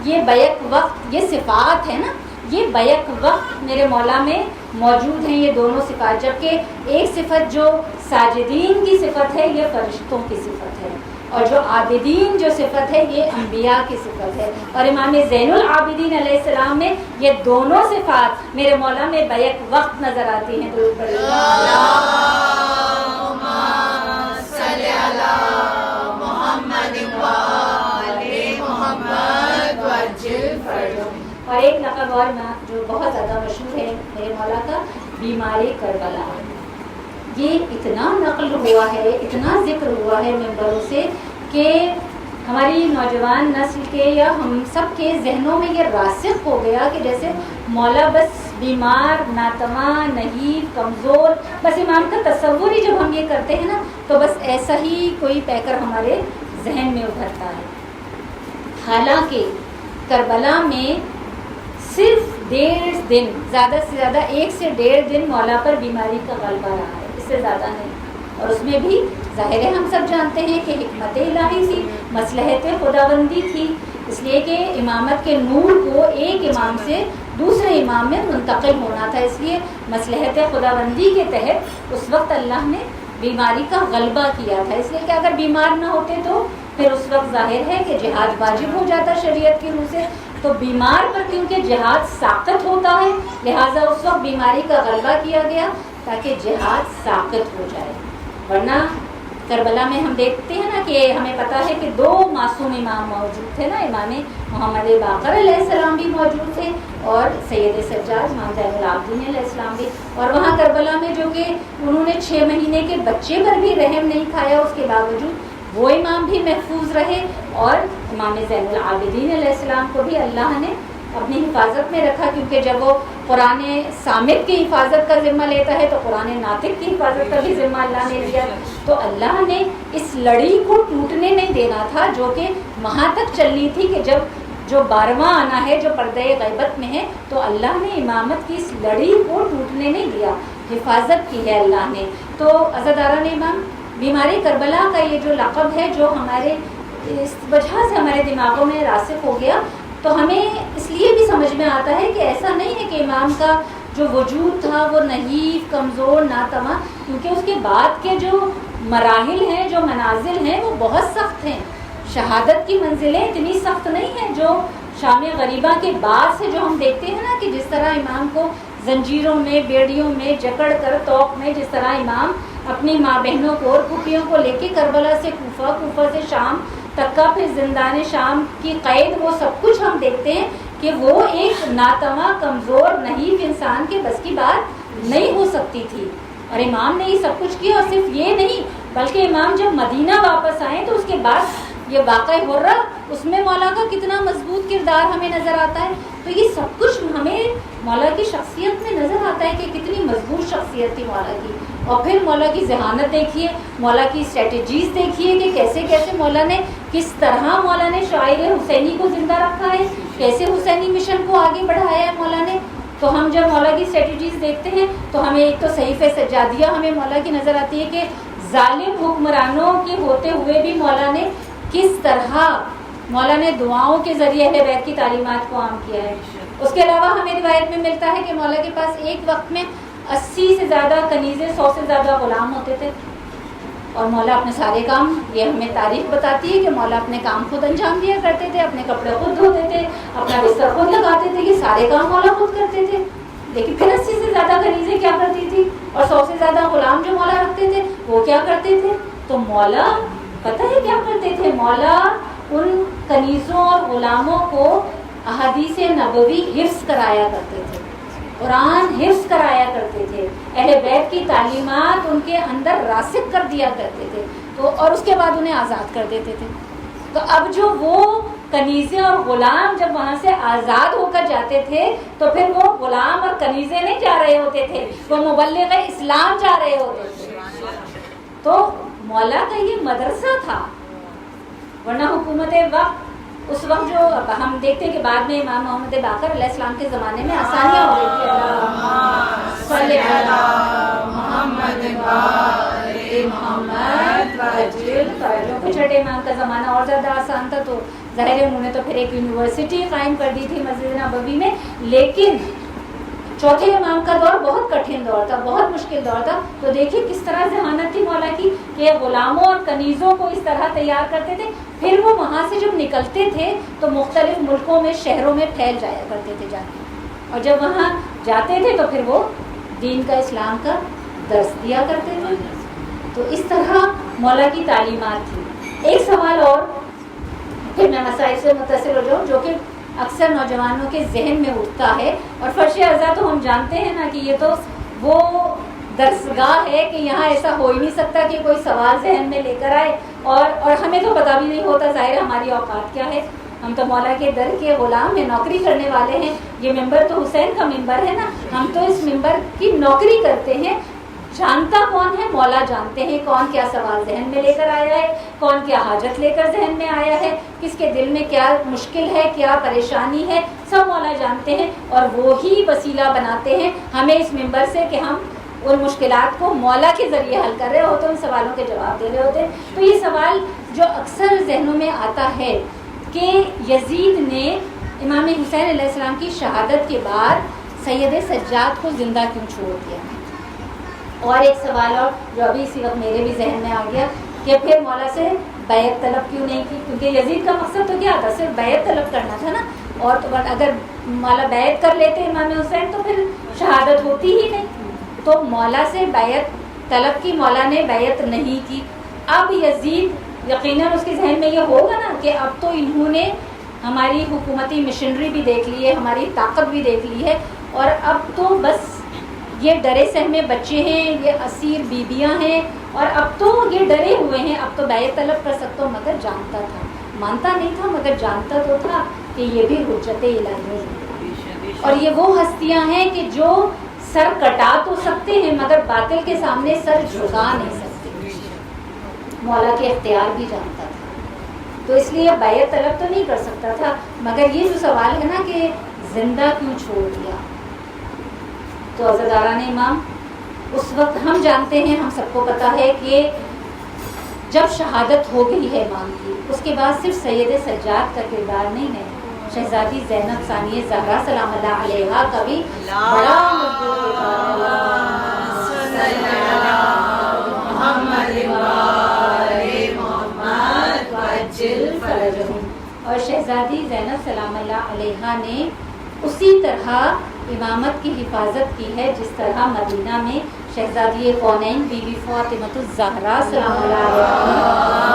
یہ بیک وقت یہ صفات ہے نا, یہ بیک وقت میرے مولا میں موجود ہیں یہ دونوں صفات. جبکہ ایک صفت جو ساجدین کی صفت ہے یہ فرشتوں کی صفت ہے, اور جو عابدین جو صفت ہے یہ انبیاء کی صفت ہے. اور امام زین العابدین علیہ السلام میں یہ دونوں صفات میرے مولا میں بیک وقت نظر آتی ہیں. درود پڑھیے اللہم صلی علی محمد وآل محمد وعجل فرجهم. اور ایک لقب اور جو بہت زیادہ مشہور ہے میرے مولا کا, بیماری کربلا. یہ اتنا نقل ہوا ہے, اتنا ذکر ہوا ہے ممبروں سے کہ ہماری نوجوان نسل کے یا ہم سب کے ذہنوں میں یہ راسخ ہو گیا کہ جیسے مولا بس بیمار, ناتواں, نحیف, کمزور, بس امام کا تصور ہی جب ہم یہ کرتے ہیں نا تو بس ایسا ہی کوئی پیکر ہمارے ذہن میں ابھرتا ہے. حالانکہ کربلا میں صرف 1.5 دن, زیادہ سے زیادہ 1 سے 1.5 دن مولا پر بیماری کا غلبہ رہا ہے, اس سے زیادہ نہیں. اور اس میں بھی ظاہر ہے ہم سب جانتے ہیں کہ حکمت الہی تھی, مصلحت خداوندی تھی, اس لیے کہ امامت کے نور کو ایک امام سے دوسرے امام میں منتقل ہونا تھا. اس لیے مصلحت خداوندی کے تحت اس وقت اللہ نے بیماری کا غلبہ کیا تھا. اس لیے کہ اگر بیمار نہ ہوتے تو پھر اس وقت ظاہر ہے کہ جہاد واجب ہو جاتا شریعت کی روح سے. تو بیمار پر کیونکہ جہاد ساقط ہوتا ہے, لہٰذا اس وقت بیماری کا غلبہ کیا گیا تاکہ جہاد ساقط ہو جائے. ورنہ کربلا میں ہم دیکھتے ہیں نا کہ ہمیں پتہ ہے کہ 2 معصوم امام موجود تھے نا, امام محمد باقر علیہ السلام بھی موجود تھے اور سید سجاد امام زین العابدین علیہ السلام بھی. اور وہاں کربلا میں جو کہ انہوں نے 6 مہینے کے بچے پر بھی رحم نہیں کھایا, اس کے باوجود وہ امام بھی محفوظ رہے, اور امام زین العابدین علیہ السلام کو بھی اللہ نے اپنی حفاظت میں رکھا. کیونکہ جب وہ قرآن صامت کی حفاظت کا ذمہ لیتا ہے تو قرآن ناطق کی حفاظت کا بھی ذمہ اللہ نے لیا. تو اللہ نے اس لڑی کو ٹوٹنے نہیں دینا تھا جو کہ وہاں تک چلنی تھی کہ جب جو 12واں آنا ہے جو پردہ غیبت میں ہے, تو اللہ نے امامت کی اس لڑی کو ٹوٹنے نہیں دیا, حفاظت کی ہے اللہ نے. تو عزاداران امام, بیماری کربلا کا یہ جو لقب ہے جو ہمارے اس وجہ سے ہمارے دماغوں میں راسخ ہو گیا, تو ہمیں اس لیے بھی سمجھ میں آتا ہے کہ ایسا نہیں ہے کہ امام کا جو وجود تھا وہ نحیف, کمزور, ناتواں, کیونکہ اس کے بعد کے جو مراحل ہیں, جو منازل ہیں, وہ بہت سخت ہیں. شہادت کی منزلیں اتنی سخت نہیں ہیں جو شام غریبہ کے بعد سے جو ہم دیکھتے ہیں نا کہ جس طرح امام کو زنجیروں میں, بیڑیوں میں جکڑ کر, توق میں, جس طرح امام اپنی ماں بہنوں کو اور پھوپھیوں کو لے کے کربلا سے کوفہ, کوفہ سے شام تک کا, پھر زندان شام کی قید, وہ سب کچھ ہم دیکھتے ہیں کہ وہ ایک ناتواں, کمزور, نحیف انسان کے بس کی بات نہیں ہو سکتی تھی. اور امام نے یہ سب کچھ کیا. اور صرف یہ نہیں بلکہ امام جب مدینہ واپس آئے تو اس کے بعد یہ واقعہ ہو رہا, اس میں مولا کا کتنا مضبوط کردار ہمیں نظر آتا ہے. تو یہ سب کچھ ہمیں مولا کی شخصیت میں نظر آتا ہے کہ کتنی مضبوط شخصیت تھی مولا کی. اور پھر مولا کی ذہانت دیکھیے, مولا کی اسٹریٹجیز دیکھیے کہ کیسے کیسے مولا نے, کس طرح مولا نے شاعر حسینی کو زندہ رکھا ہے, کیسے حسینی مشن کو آگے بڑھایا ہے مولا نے. تو ہم جب مولا کی اسٹریٹجیز دیکھتے ہیں تو ہمیں ایک تو صحیفہ سجادیہ ہمیں مولا کی نظر آتی ہے کہ ظالم حکمرانوں کے ہوتے ہوئے بھی مولا نے کس طرح مولا نے دعاؤں کے ذریعے اہل بیت کی تعلیمات کو عام کیا ہے. اس کے علاوہ ہمیں روایت میں ملتا ہے کہ مولا کے پاس ایک وقت میں 80 سے زیادہ کنیزیں, 100 سے زیادہ غلام ہوتے تھے. اور مولا اپنے سارے کام, یہ ہمیں تاریخ بتاتی ہے کہ مولا اپنے کام خود انجام دیا کرتے تھے, اپنے کپڑے خود دھوتے تھے, اپنا بستر خود لگاتے تھے, یہ سارے کام مولا خود کرتے تھے. لیکن پھر 80 سے زیادہ کنیزیں کیا کرتی تھی, اور 100 سے زیادہ غلام جو مولا رکھتے تھے وہ کیا کرتے تھے؟ تو مولا پتہ ہے کیا کرتے تھے؟ مولا ان کنیزوں اور غلاموں کو احادیث نبوی حفظ کرایا کرتے تھے، قرآن حفظ کرایا کرتے تھے، اہل بیت کی تعلیمات ان کے اندر راسخ کر دیا کرتے تھے، تو اور اس کے بعد انہیں آزاد کر دیتے تھے۔ تو اب جو وہ کنیزیں اور غلام جب وہاں سے آزاد ہو کر جاتے تھے تو پھر وہ غلام اور کنیزیں نہیں جا رہے ہوتے تھے، وہ مبلغ اسلام جا رہے ہوتے تھے۔ تو مولا کا یہ مدرسہ تھا، ورنہ حکومت وقت اس وقت جو ہم دیکھتے ہیں کہ بعد میں امام محمد باقر علیہ السلام کے زمانے میں آسانیاں ہو گئی تھی۔ اللہم صلی علی محمد وآل محمد وعجل فرجہ۔ پھر چھٹے امام کا زمانہ اور زیادہ آسان تھا، تو ظاہر ہے انہوں نے تو پھر ایک یونیورسٹی قائم کر دی تھی مسجد نبوی میں، لیکن چوتھے امام کا دور بہت کٹھن دور تھا، بہت مشکل دور تھا۔ تو دیکھیے کس طرح ذہانت تھی مولا کی کہ غلاموں اور کنیزوں کو اس طرح تیار کرتے تھے، پھر وہ وہاں سے جب نکلتے تھے تو مختلف ملکوں میں شہروں میں پھیل جایا کرتے تھے جا کے، اور جب وہاں جاتے تھے تو پھر وہ دین کا اسلام کا درس دیا کرتے تھے۔ تو اس طرح مولا کی تعلیمات تھی۔ ایک سوال اور پھر میں مسائل سے متصل ہو جاؤں جو کہ اکثر نوجوانوں کے ذہن میں اٹھتا ہے، اور فرش اعضا تو ہم جانتے ہیں نا کہ یہ تو وہ درسگاہ ہے کہ یہاں ایسا ہو ہی نہیں سکتا کہ کوئی سوال ذہن میں لے کر آئے، اور ہمیں تو پتہ بھی نہیں ہوتا ظاہر ہماری اوقات کیا ہے، ہم تو مولا کے در کے غلام ہیں، نوکری کرنے والے ہیں۔ یہ ممبر تو حسین کا ممبر ہے نا، ہم تو اس ممبر کی نوکری کرتے ہیں۔ جانتا کون ہے؟ مولا جانتے ہیں کون کیا سوال ذہن میں لے کر آیا ہے، کون کیا حاجت لے کر ذہن میں آیا ہے، کس کے دل میں کیا مشکل ہے، کیا پریشانی ہے، سب مولا جانتے ہیں، اور وہی وسیلہ بناتے ہیں ہمیں اس ممبر سے کہ ہم ان مشکلات کو مولا کے ذریعے حل کر رہے ہوتے ہیں، ان سوالوں کے جواب دے رہے ہوتے ہیں۔ تو یہ سوال جو اکثر ذہنوں میں آتا ہے کہ یزید نے امام حسین علیہ السلام کی شہادت کے بعد سید سجاد کو زندہ کیوں چھوڑ دیا؟ اور ایک سوال اور جو ابھی اسی وقت میرے بھی ذہن میں آ گیا کہ پھر مولا سے بیعت طلب کیوں نہیں کی؟ کیونکہ یزید کا مقصد تو کیا تھا؟ صرف بیعت طلب کرنا تھا نا، اور تو اگر مولا بیعت کر لیتے امام حسین تو پھر شہادت ہوتی ہی نہیں۔ تو مولا سے بیعت طلب کی، مولا نے بیعت نہیں کی۔ اب یزید یقیناً اس کے ذہن میں یہ ہوگا نا کہ اب تو انہوں نے ہماری حکومتی مشنری بھی دیکھ لی ہے، ہماری طاقت بھی دیکھ لی ہے، اور اب تو بس یہ ڈرے سہمے بچے ہیں، یہ اسیر بیویاں ہیں، اور اب تو یہ ڈرے ہوئے ہیں، اب تو بیعت طلب کر سکتا ہوں۔ مگر جانتا تھا، مانتا نہیں تھا مگر جانتا تو تھا کہ یہ بھی حجت الہی ہے، اور یہ وہ ہستیاں ہیں کہ جو سر کٹا تو سکتے ہیں مگر باطل کے سامنے سر جھکا نہیں سکتے۔ مولا کے اختیار بھی جانتا تھا، تو اس لیے بیعت طلب تو نہیں کر سکتا تھا۔ مگر یہ جو سوال ہے نا کہ زندہ کیوں چھوڑ دیا، تو عزاداران امام اس وقت ہم جانتے ہیں، ہم سب کو پتا ہے کہ جب شہادت ہو گئی ہے امام کی، اس کے بعد صرف سید سجاد کا کردار نہیں ہے، شہزادی زینب ثانیہ زہرا سلام اللہ علیہا کا بھی بڑا مضبوط کردار ہے۔ اور شہزادی زینب سلام اللہ علیہا نے اسی طرح امامت کی حفاظت کی ہے جس طرح مدینہ میں شہزادی کونین بی بی فاطمہ الزہرا سلام اللہ علیہ،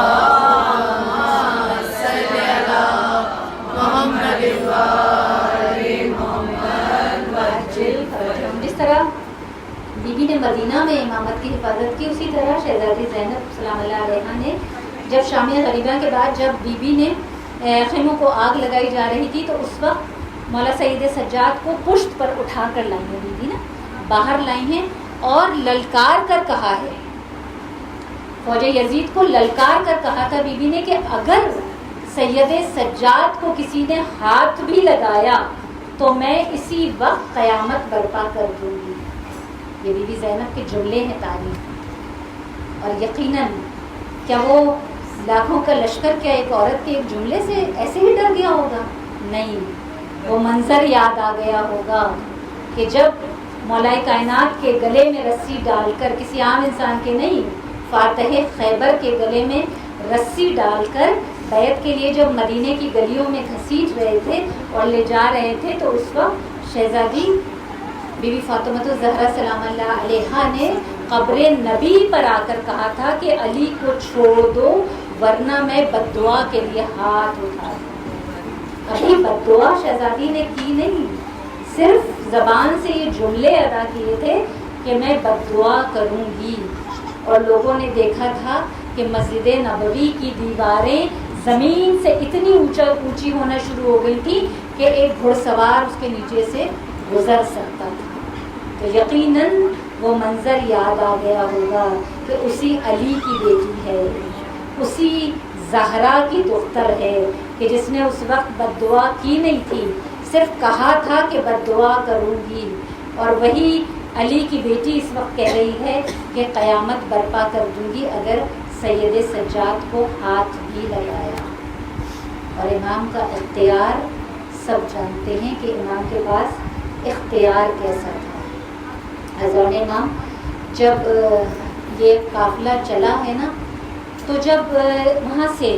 جس طرح بی بی نے مدینہ میں امامت کی حفاظت کی، اسی طرح شہزادی زینب سلام اللہ علیہ نے جب شامیہ غریبہ کے بعد جب بی بی نے خیموں کو آگ لگائی جا رہی تھی تو اس وقت مولا سید سجاد کو پشت پر اٹھا کر لائی ہیں بی بی نا، باہر لائی ہیں اور للکار کر کہا ہے، فوج یزید کو للکار کر کہا تھا بی بی نے کہ اگر سید سجاد کو کسی نے ہاتھ بھی لگایا تو میں اسی وقت قیامت برپا کر دوں گی۔ یہ بی بی زینب کے جملے ہیں تاریخ، اور یقیناً کیا وہ لاکھوں کا لشکر کیا ایک عورت کے ایک جملے سے ایسے ہی ڈر گیا ہوگا؟ نہیں، وہ منظر یاد آ گیا ہوگا کہ جب مولا کائنات کے گلے میں رسی ڈال کر، کسی عام انسان کے نہیں، فاتح خیبر کے گلے میں رسی ڈال کر بیعت کے لیے جب مدینے کی گلیوں میں گھسیٹ رہے تھے اور لے جا رہے تھے، تو اس وقت شہزادی بی بی فاطمہ الزہرا سلام اللہ علیہا نے قبر نبی پر آ کر کہا تھا کہ علی کو چھوڑ دو ورنہ میں بد دعا کے لیے ہاتھ اٹھا دوں. ابھی بد دعا شہزادی نے کی نہیں، صرف زبان سے یہ جملے ادا کیے تھے کہ میں بد دعا کروں گی. اور لوگوں نے دیکھا تھا کہ مسجد نبوی کی دیواریں زمین سے اتنی اونچی ہونا شروع ہو گئی تھی کہ ایک گھڑ سوار اس کے نیچے سے گزر سکتا تھا. تو یقیناً وہ منظر یاد آ گیا ہوگا کہ اسی علی کی بیٹی ہے، اسی زہرا کی دختر ہے کہ جس نے اس وقت بد دعا کی نہیں تھی، صرف کہا تھا کہ بد دعا کروں گی. اور وہی علی کی بیٹی اس وقت کہہ رہی ہے کہ قیامت برپا کر دوں گی اگر سید سجاد کو ہاتھ بھی لگایا. اور امام کا اختیار سب جانتے ہیں کہ امام کے پاس اختیار کیسا تھا. حضرت امام جب یہ قافلہ چلا ہے نا، تو جب وہاں سے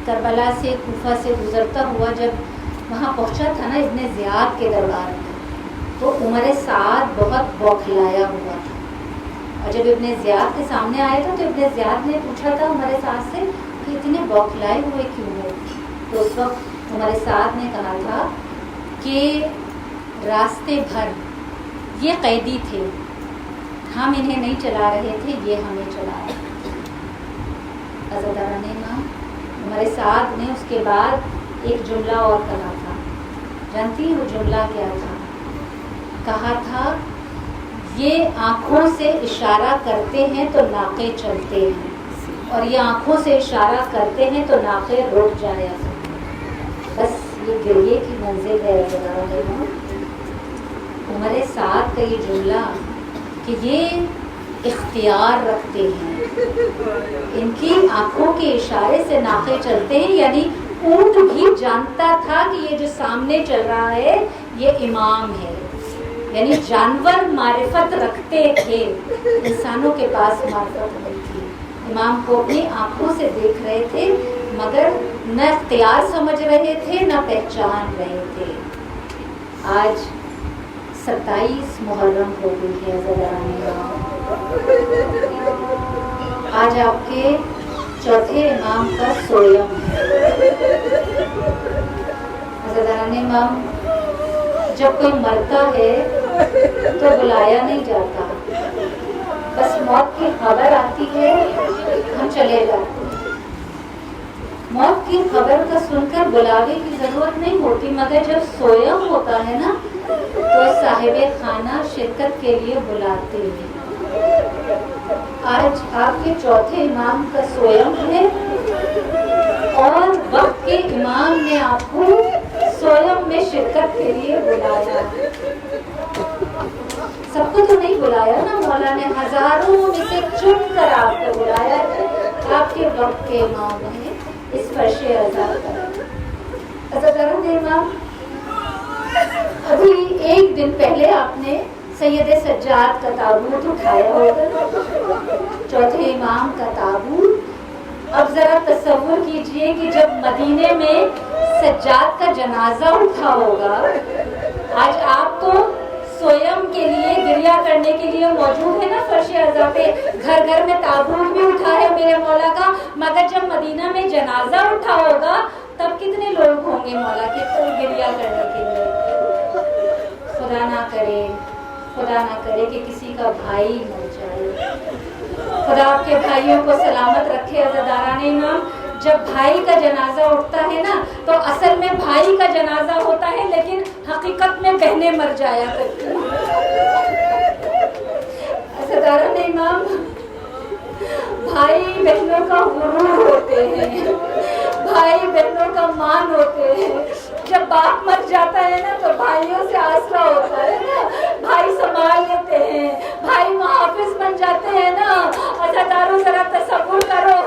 کربلا سے کوفہ سے گزرتا ہوا جب وہاں پہنچا تھا نا ابن زیاد کے دربار میں، تو عمر سعد بہت بوکھلایا ہوا تھا. اور جب ابن زیاد کے سامنے آیا تھا تو ابن زیاد نے پوچھا تھا عمر سعد سے کہ اتنے بوکھلائے ہوئے کیوں ہو. تو اس وقت عمر سعد نے کہا تھا کہ راستے بھر یہ قیدی تھے، ہم انہیں نہیں چلا رہے تھے، یہ ہمیں چلا رہے تھے. عزاداران امام عمر سعد نے اس کے بعد ایک جملہ اور کہا تھا. جانتی ہیں وہ جملہ کیا تھا؟ کہا تھا یہ آنکھوں سے اشارہ کرتے ہیں تو ناقے چلتے ہیں، اور یہ آنکھوں سے اشارہ کرتے ہیں تو ناقے رک جایا. بس یہ گریے کی منزل ہے عزاداران امام. عمر سعد کا یہ جملہ کہ یہ اختیار رکھتے ہیں، ان کی آنکھوں کے اشارے سے ناقے چلتے ہیں، یعنی اونٹ بھی جانتا تھا کہ یہ جو سامنے چل رہا ہے یہ امام ہے. یعنی جانور معرفت رکھتے تھے، انسانوں کے پاس معرفت نہیں تھی. امام کو اپنی آنکھوں سے دیکھ رہے تھے مگر نہ اختیار سمجھ رہے تھے نہ پہچان رہے تھے. آج 27 محرم ہو گئی ہے عزاداران امام. آج آپ کے چوتھے امام کا سویم ہے. عزاداران امام جب کوئی مرتا ہے تو بلایا نہیں جاتا، بس موت کی خبر آتی ہے ہم چلے جاتے ہیں. موت کی خبر کا سن کر بلاوے کی ضرورت نہیں ہوتی، مگر جب سویم ہوتا ہے نا تو صاحب خانہ شرکت کے لیے بلاتے ہیں. آج آپ کے چوتھے امام کا سویم ہے اور وقت کے امام نے آپ کو سویم میں شرکت کے لیے بلایا. سب کو تو نہیں بلایا نا، مولا نے ہزاروں میں سے چن کر آپ کو بلایا ہے. آپ کے وقت کے امام ہیں، اس فرش عزا پر. عزاداران امام ابھی ایک دن پہلے آپ نے سید سجاد کا تابوت اٹھایا ہوگا، چوتھے امام کا تابوت. اب ذرا تصور کیجئے کہ جب مدینے میں سجاد کا جنازہ اٹھا ہوگا، آج آپ تو سویم کے لیے گریہ کرنے کے لیے موجود ہے نا فرش عزا پہ، گھر گھر میں تابوت بھی اٹھا ہے میرے مولا کا، مگر جب مدینہ میں جنازہ اٹھا ہوگا تب کتنے لوگ ہوں گے مولا کے گریہ کرنے کے لیے. خدا نہ کرے کہ کسی کا بھائی مر جائے. خدا آپ کے بھائیوں کو سلامت رکھے. عزاداران امام جب بھائی کا جنازہ اٹھتا ہے نا تو اصل میں بھائی کا جنازہ ہوتا ہے، لیکن حقیقت میں بہنیں مر جایا کرتی ہیں. عزاداران امام بھائی بہنوں کا غرور ہوتے ہیں، بھائی بہنوں کا مان ہوتے ہیں. جب باپ مر جاتا ہے نا تو بھائیوں سے آسرا ہوتا ہے نا، بھائی سنبھال لیتے ہیں، بھائی محافظ بن جاتے ہیں نا. عزاداروں ذرا تصور کرو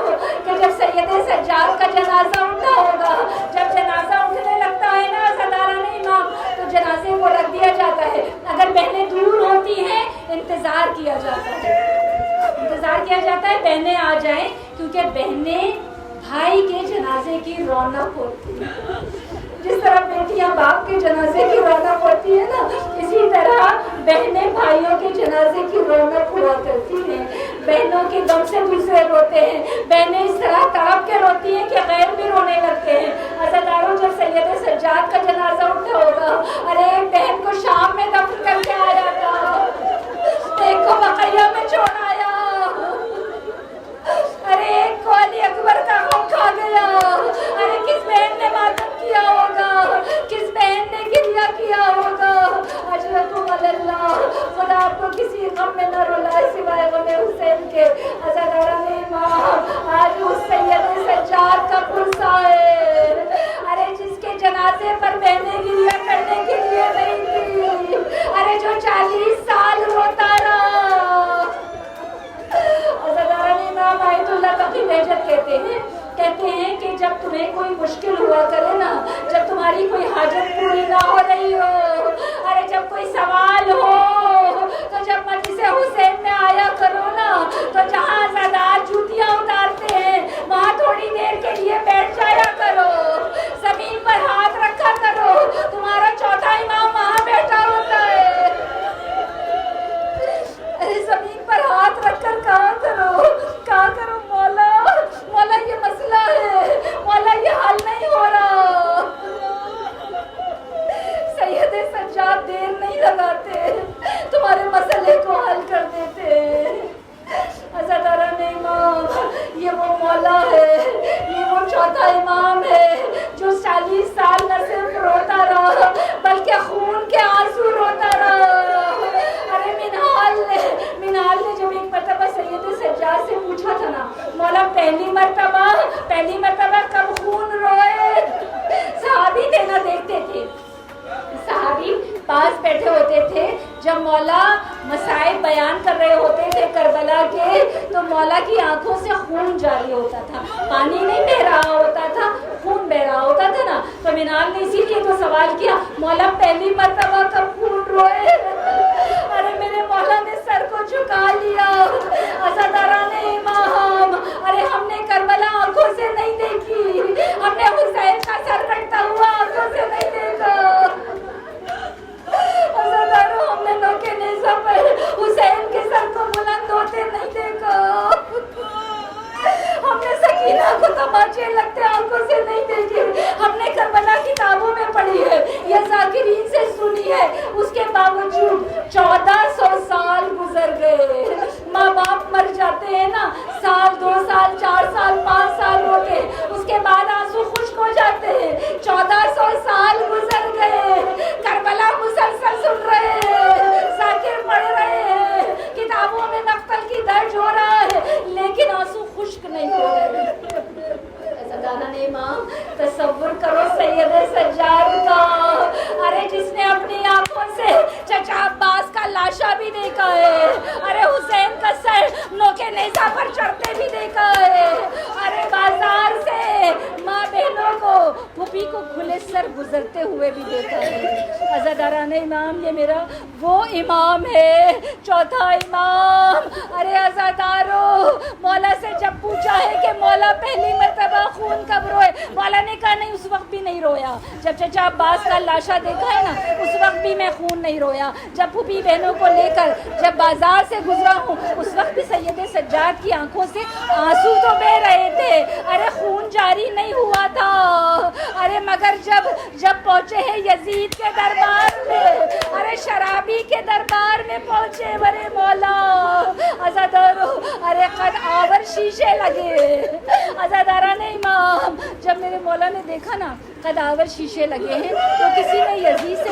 کہ جب سید سجاد کا جنازہ اٹھا ہوگا، جب جنازہ اٹھنے لگتا ہے نا عزاداران امام تو جنازے کو رکھ دیا جاتا ہے. اگر بہنیں دور ہوتی ہیں انتظار کیا جاتا ہے بہنیں آ جائیں، کیونکہ بہنیں بھائی کے جنازے کی رونق ہوتی ہے. جس طرح بیٹیاں باپ کے جنازے کی رونق ہوتی ہے نا، اسی طرح بہنیں بھائیوں کے جنازے کی رونق ہوا کرتی ہیں۔ بہنوں کے غم سے دوسرے روتے ہیں، بہنیں اس طرح تڑپ کے روتی ہیں کہ غیر بھی رونے لگتے ہیں۔ عزاداروں، جب سید سجاد کا جنازہ اٹھا ہوگا، ارے ایک بہن کو شام میں دفن کر کے آیا تھا، ایک کو بقیہ میں چھوڑ آیا، ارے ایک کو علی اکبر کا غم کھا گیا۔ ارے کس بہن نے ماتم کیا ہوگا، کس بہن نے گریہ کیا ہوگا۔ اجرکم اللہ، خدا آپ کو کسی غم میں نہ رلائے سوائے غم حسین کے۔ عزاداران امام، آج اس سید سجاد کا پرسہ ہے، ارے جس کے جنازے پر بہنیں گریہ کرنے کے لیے نہیں تھی، ارے جو 40 سال روتا رہا۔ عزاداران امام آیت اللہ تقی بہجت کہتے ہیں کہ جب تمہیں کوئی مشکل ہوا کرے نا، جب تمہاری کوئی حاجت پوری نہ ہو رہی ہو، ارے جب کوئی سوال ہو، تو جب مجلس حسین میں آیا کرو نا، تو جہاں عزادار جوتیاں اتارتے ہیں وہاں تھوڑی دیر کے لیے بیٹھ جایا کرو، زمین پر ہاتھ رکھا کرو، تمہارا چوتھا امام وہاں بیٹھا ہوتا ہے۔ ارے زمین پر ہاتھ رکھ کر کہا کرو مولا، مولا یہ مسئلہ ہے، مولا یہ حل نہیں ہو رہا۔ سید سجاد دیر نہیں لگاتے، تمہارے مسئلے کو حل کر دیتے۔ عزاداران امام، یہ وہ مولا ہے، یہ وہ چوتھا امام ہے جو 40 سال نہ صرف روتا رہا بلکہ خون کے آنسو روتا رہا۔ ارے منہال نے جب ایک مرتبہ سید سجاد سے پوچھا تھا نا، مولا پہلی مرتبہ کب خون روئے؟ صحابی دینا دیکھتے تھے، صحابی پاس بیٹھے ہوتے تھے، جب مولا مسائب بیان کر رہے ہوتے تھے کربلا کے، تو مولا کی آنکھوں سے خون جاری ہوتا تھا، پانی نہیں بہ رہا ہوتا تھا، خون بہ رہا ہوتا تھا نا۔ تو منال نے اسی لیے تو سوال کیا، مولا پہلی مرتبہ کب خون روئے؟ ارے میرے مولا نے سر کو جھکا لیا۔ عزاداران امام، ارے ہم نے کربلا آنکھوں سے نہیں دیکھی، ہم نے حسین کا سر کٹتا ہوا آنکھوں سے نہیں دیکھا۔ عزاداروں، ہم نے نوکے نیزہ پر حسین کے سر کو بلند ہوتے نہیں دیکھا، ہم نے سکینہ کو تماچے لگتے آنکھوں سے نہیں دیکھے، ہم نے کربلا کتابوں میں پڑھی ہے، یہ ذاکرین سے سنی ہے، اس کے باوجود 1400 سال گزر گئے۔ ماں باپ مر جاتے ہیں نا، سال 2 سال 4 سال 5 سال روتے، اس کے بعد آنسو خشک ہو جاتے ہیں۔ 1400 سال گزر گئے، کربلا مسلسل سن رہے ہیں، ذاکر پڑھ رہے ہیں، کتابوں میں مقتل کی درج ہو رہا ہے، لیکن آنسو خشک نہیں ہو رہے۔ عزاداران امام، تصور کرو سید سجاد کا، ارے جس نے اپنی آنکھوں سے چچا عباس کا لاشا بھی دیکھا ہے، ارے حسین کا سر نوکے نیزہ پر چڑھتے بھی دیکھا ہے، ارے بازار سے ماں بہنوں کو پھوپھی کو کھلے سر گزرتے ہوئے بھی دیکھا ہے۔ عزاداران امام، یہ میرا وہ امام ہے، چوتھا امام۔ ارے عزاداروں، مولا سے جب پوچھا ہے کہ مولا پہلی مرتبہ خون کب روئے، مولا نے کہا نہیں، اس وقت بھی نہیں رویا، جب چچا عباس کا لاشا دیکھا ہے نا، اس وقت بھی میں خون نہیں رویا، جب پھوپھی بہنوں کو لے کر جب بازار سے گزرا ہوں، اس وقت بھی سید سجاد کی آنکھوں سے آنسو تو بہ رہے تھے، ارے خون جاری نہیں ہوا تھا۔ ارے مگر جب پہنچے ہیں یزید کے دربار میں، ارے شرابی کے دربار میں پہنچے، ورے مولا عزادارو، ارے قد آور شیشے لگے۔ عزاداران امام، جب میرے مولا نے دیکھا نا قد آور شیشے لگے ہیں، تو کسی نے یزید سے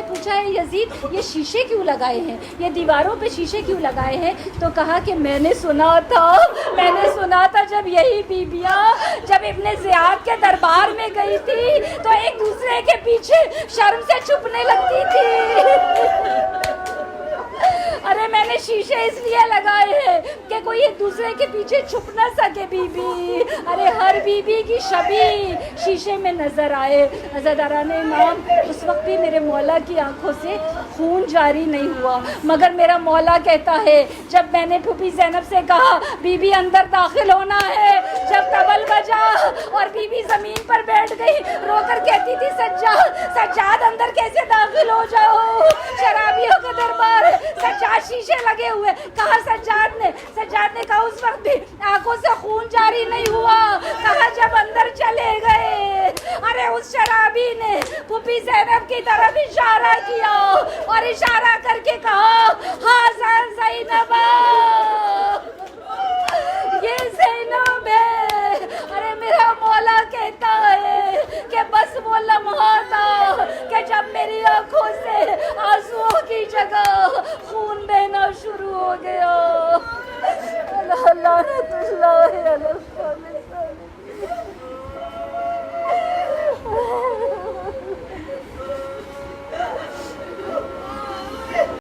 پوچھا ہے یزید، یہ شیشے کیوں لگائے ہیں، یہ دیواروں پہ شیشے کیوں لگائے ہیں؟ تو کہا کہ میں نے سنا تھا جب یہی بیبیاں جب ابن زیاد کے دربار میں گئی تھی تو ایک دوسرے کے پیچھے شرم سے چھپنے لگتی تھی۔ ارے میں نے شیشے اس لیے لگائے ہیں کہ کوئی ایک دوسرے کے پیچھے چھپ نہ سکے بی بی، ارے ہر بی بی کی شبیہ شیشے میں نظر آئے۔ عزاداران امام، اس وقت بھی میرے مولا کی آنکھوں سے خون جاری نہیں ہوا، مگر میرا مولا کہتا ہے جب میں نے پھوپھی زینب سے کہا بی بی اندر داخل ہونا ہے، جب طبل بجا اور بی بی زمین پر بیٹھ گئی، رو کر کہتی تھی سجاد اندر کیسے داخل ہو جاؤ، شرابیوں کا دربار ہے، سجاد شیشے لگے ہوئے. کہا سجاد نے کہا اس وقت بھی آنکھوں سے خون جاری نہیں ہوا، کہا جب اندر چلے گئے. ارے اس شرابی نے پھوپھی زینب کی طرف اشارہ کیا اور اشارہ کر کے کہا